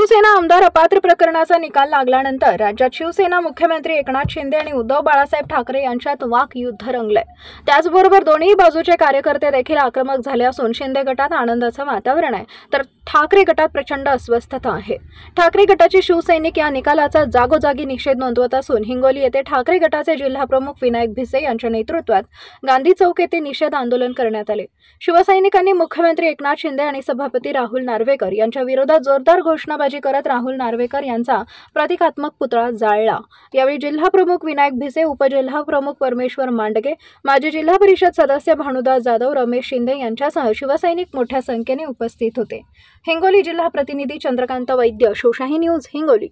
शिवसेना आमदार अपात्र प्रकरणाचा निकाल लागल्यानंतर राज्यात शिवसेना मुख्यमंत्री एकनाथ शिंदे आणि उद्धव बाळासाहेब ठाकरे यांच्यात वाकयुद्ध रंगले। त्याचबरोबर दोन्ही बाजूचे कार्यकर्ते देखील आक्रमक झाले असून शिंदे गटात आनंदाचं वातावरण आहे, तर ठाकरे गटात प्रचंड अस्वस्थता आहे। ठाकरे गटाचे शिवसैनिक या निकालाचा जागोजागी निषेध नोंदवत असून हिंगोली येथे ठाकरे गटाचे जिल्हा प्रमुख विनायक भिसे यांच्या नेतृत्वात गांधी चौक येथे निषेध आंदोलन करण्यात आले। शिवसैनिकांनी मुख्यमंत्री एकनाथ शिंदे आणि सभापती राहुल नार्वेकर यांच्या विरोधात जोरदार घोषणाबाजी करत राहुल नार्वेकर यांचा प्रतिकात्मक पुतळा जाळला। यावेळी जिल्हा प्रमुख विनायक भिसे, उपजिल्हा प्रमुख परमेश्वर मांडगे, माजी जिल्हा परिषद सदस्य भानुदास जाधव, रमेश शिंदे यांच्यासह शिवसैनिक मोठ्या संख्येने उपस्थित होते। हिंगोली जिल्हा प्रतिनिधी चंद्रकांत वैद्य, शिवशाही न्यूज, हिंगोली।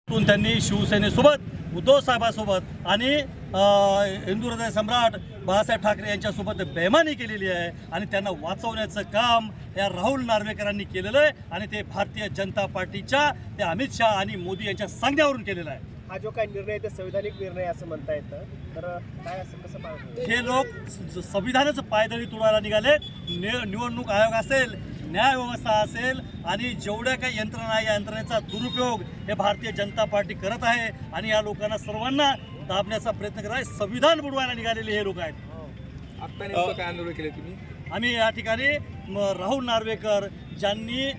त्यांनी शिवसेनेसोबत, उद्धव साहेबांसोबत आणि हिंदू हृदय सम्राट बाळासाहेब ठाकरे यांच्यासोबत बेईमानी केलेली आहे आणि त्यांना वाचवण्याचं काम या राहुल नार्वेकरांनी केलेलं आहे आणि ते भारतीय जनता पार्टीच्या ते अमित शाह आणि मोदी यांच्या सांगण्यावरून केलेला आहे। हा जो काही निर्णय ते संविधानिक निर्णय असं म्हणता येतं, तर काय असं कसं पाहतो? हे लोक संविधानाचं पायदळी तोडायला निघाले। निवडणूक आयोग असेल, न्याय व्यवस्था असेल आणि जेवढ्या काही यंत्रणा आहे या यंत्रणेचा दुरुपयोग हे भारतीय जनता पार्टी करत आहे आणि या लोकांना सर्वांना दाबण्याचा प्रयत्न करत आहे। संविधान बुडवायला निघालेले हे लोक आहेत। आता नेमकं काय आंदोलन केले तुम्ही? आम्ही या ठिकाणी राहुल नार्वेकर ज्यांनी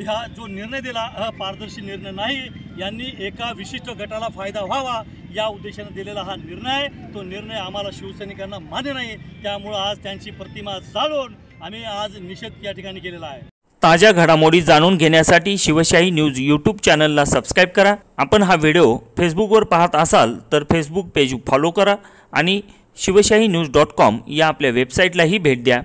हा जो निर्णय दिला हा पारदर्शी निर्णय नाही, यांनी एका विशिष्ट गटाला फायदा व्हावा या उद्देशाने दिलेला हा निर्णय, तो निर्णय आम्हाला शिवसैनिकांना मान्य नाही। त्यामुळे आज त्यांची प्रतिमा जाळून आम्ही आज निषेध या ठिकाणी केलेला आहे। ताज्या घडामोडी जाणून घेण्यासाठी शिवशाही न्यूज यूट्यूब चॅनलला सबस्क्राईब करा। आपण हा व्हिडिओ फेसबुकवर पाहत असाल तर फेसबुक पेज फॉलो करा आणि शिवशाही न्यूज.com या आपल्या वेबसाईटलाही भेट द्या।